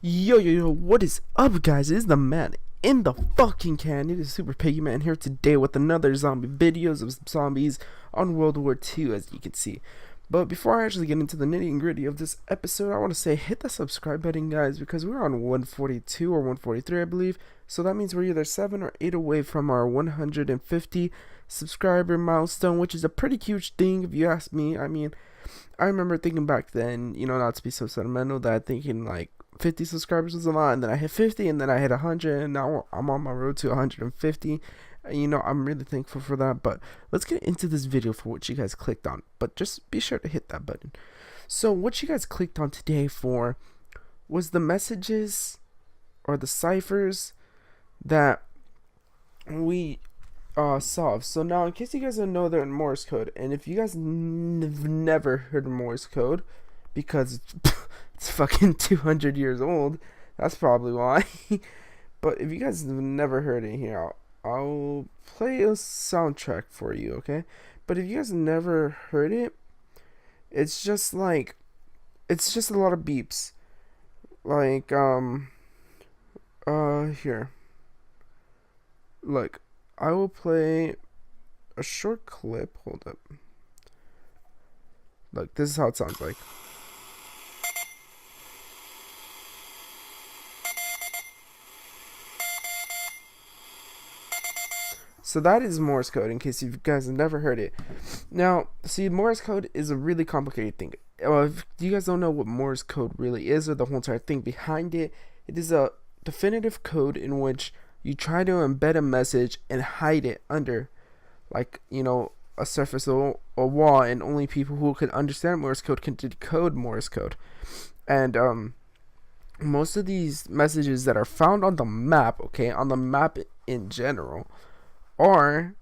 Yo, what is up, guys? It is the man in the fucking can. It is Super Piggy Man here today with another zombie videos of zombies on World War II, as you can see. But before I actually get into the nitty and gritty of this episode, I want to say hit the subscribe button, guys, because we're on 142 or 143, I believe. So that means we're either 7 or 8 away from our 150 subscriber milestone, which is a pretty huge thing if you ask me. I mean, I remember thinking back then, not to be so sentimental, that thinking like 50 subscribers was a lot, and then I hit 50, and then I hit 100, and now I'm on my road to 150. I'm really thankful for that. But let's get into this video for what you guys clicked on. But just be sure to hit that button. So what you guys clicked on today for was the messages or the ciphers that we solved. So now, in case you guys don't know, they're in Morse code, and if you guys have never heard of Morse code, because it's fucking 200 years old, that's probably why. But if you guys have never heard it, here I'll play a soundtrack for you, okay? But if you guys never heard it, it's just a lot of beeps, like here, look, I will play a short clip. Hold up. Look, this is how it sounds like. So that is Morse code, in case you guys have never heard it. Now, see, Morse code is a really complicated thing. If you guys don't know what Morse code really is, or the whole entire thing behind it, it is a definitive code in which you try to embed a message and hide it under, like, a surface or a wall, and only people who can understand Morse code can decode Morse code. And most of these messages that are found on the map, on the map in general, are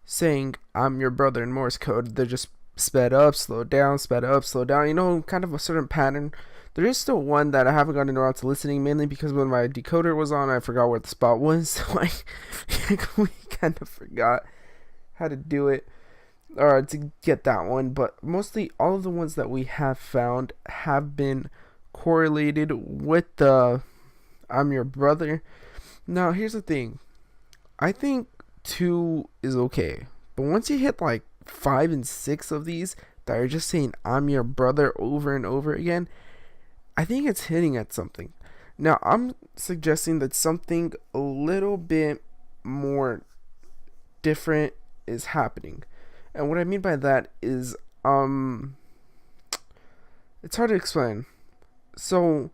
saying "I'm your brother" in Morse code. They're just sped up, slowed down, sped up, slowed down, kind of a certain pattern. There is still one that I haven't gotten around to listening, mainly because when my decoder was on, I forgot where the spot was, so we kind of forgot how to do it, or to get that one. But mostly all of the ones that we have found have been correlated with the "I'm your brother." Now, here's the thing. I think 2 is okay, but once you hit like 5 and 6 of these that are just saying "I'm your brother" over and over again, I think it's hitting at something. Now, I'm suggesting that something a little bit more different is happening. And what I mean by that is, it's hard to explain. So,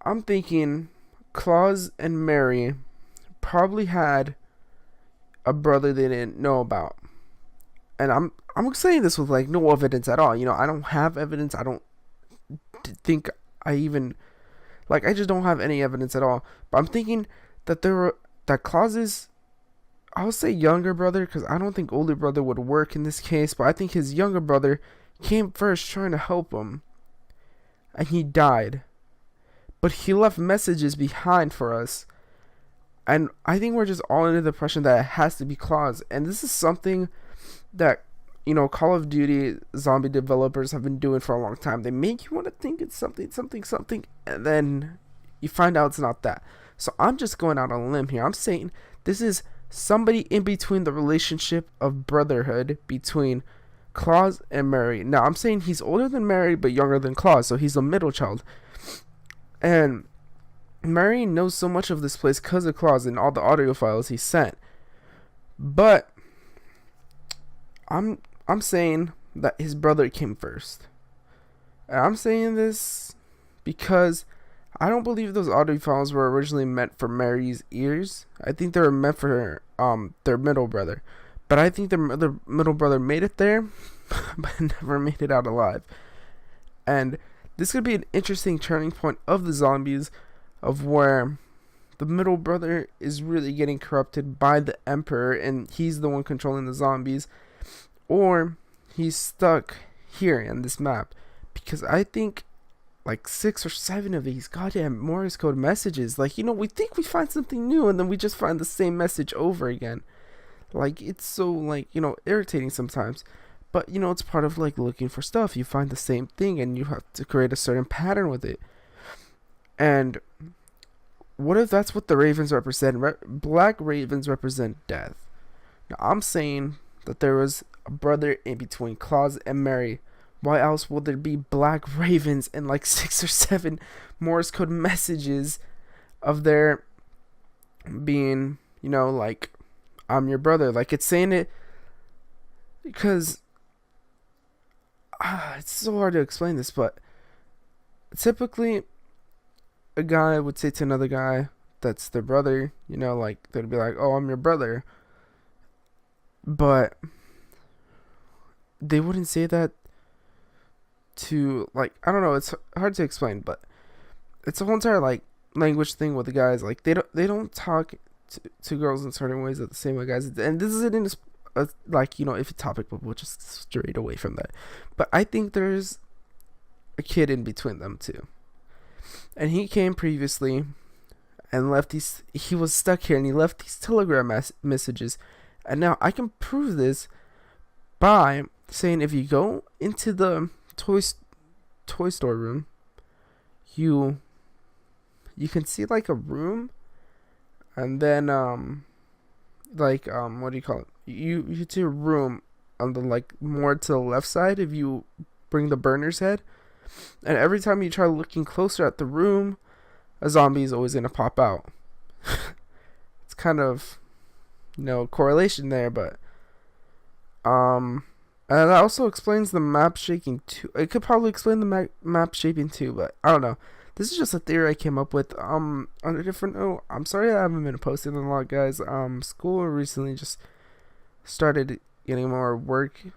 I'm thinking Klaus and Marie probably had a brother they didn't know about. And I'm saying this with like no evidence at all. I don't have evidence. I don't think I just don't have any evidence at all. But I'm thinking that Klaus's, I'll say younger brother, because I don't think older brother would work in this case, but I think his younger brother came first trying to help him, and he died. But he left messages behind for us, and I think we're just all under the impression that it has to be Klaus. And this is something that Call of Duty zombie developers have been doing for a long time. They make you want to think it's something, and then you find out it's not that. So I'm just going out on a limb here. I'm saying this is somebody in between the relationship of brotherhood between Klaus and Marie. Now, I'm saying he's older than Marie but younger than Klaus, so he's a middle child. And Marie knows so much of this place because of Klaus and all the audio files he sent. But I'm saying that his brother came first. And I'm saying this because I don't believe those audio files were originally meant for Marie's ears. I think they were meant for their middle brother. But I think their middle brother made it there, but never made it out alive. And this could be an interesting turning point of the zombies, of where the middle brother is really getting corrupted by the Emperor, and he's the one controlling the zombies. Or he's stuck here in this map, because I think like 6 or 7 of these goddamn Morse code messages, we think we find something new, and then we just find the same message over again. It's so irritating sometimes. But it's part of looking for stuff. You find the same thing and you have to create a certain pattern with it. And what if that's what the ravens represent? Black ravens represent death. Now, I'm saying that there was a brother in between Klaus and Marie. Why else would there be black ravens and like 6 or 7 Morse code messages of their being, you know, like, I'm your brother? Like, it's saying it because it's so hard to explain this, but typically a guy would say to another guy that's their brother, you know, like, they'd be like, oh, I'm your brother. But they wouldn't say that to, like, I don't know, it's hard to explain, but it's a whole entire, like, language thing with the guys. Like, they don't talk to girls in certain ways that the same way guys. And this isn't in a, like, you know, if a topic, but we'll just straight away from that. But I think there's a kid in between them too. And he came previously and left these, he was stuck here and he left these telegram messages. And now I can prove this by saying if you go into the toy store room, you can see like a room, and then what do you call it? You see a room on the, like, more to the left side if you bring the burner's head. And every time you try looking closer at the room, a zombie is always gonna pop out. It's kind of, you know, correlation there, but and that also explains the map shaking too. It could probably explain the map shaping too, but I don't know. This is just a theory I came up with. On a different note, I'm sorry I haven't been posting a lot, guys. School recently just started getting more working.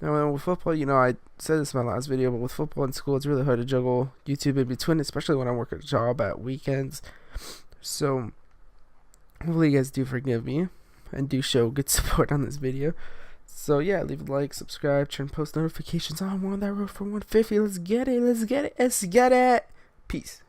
Now, with football, you know, I said this in my last video, but with football and school, it's really hard to juggle YouTube in between, especially when I work at a job at weekends. So, hopefully you guys do forgive me and do show good support on this video. So, yeah, leave a like, subscribe, turn post notifications on. We're on that road for 150. Let's get it. Peace.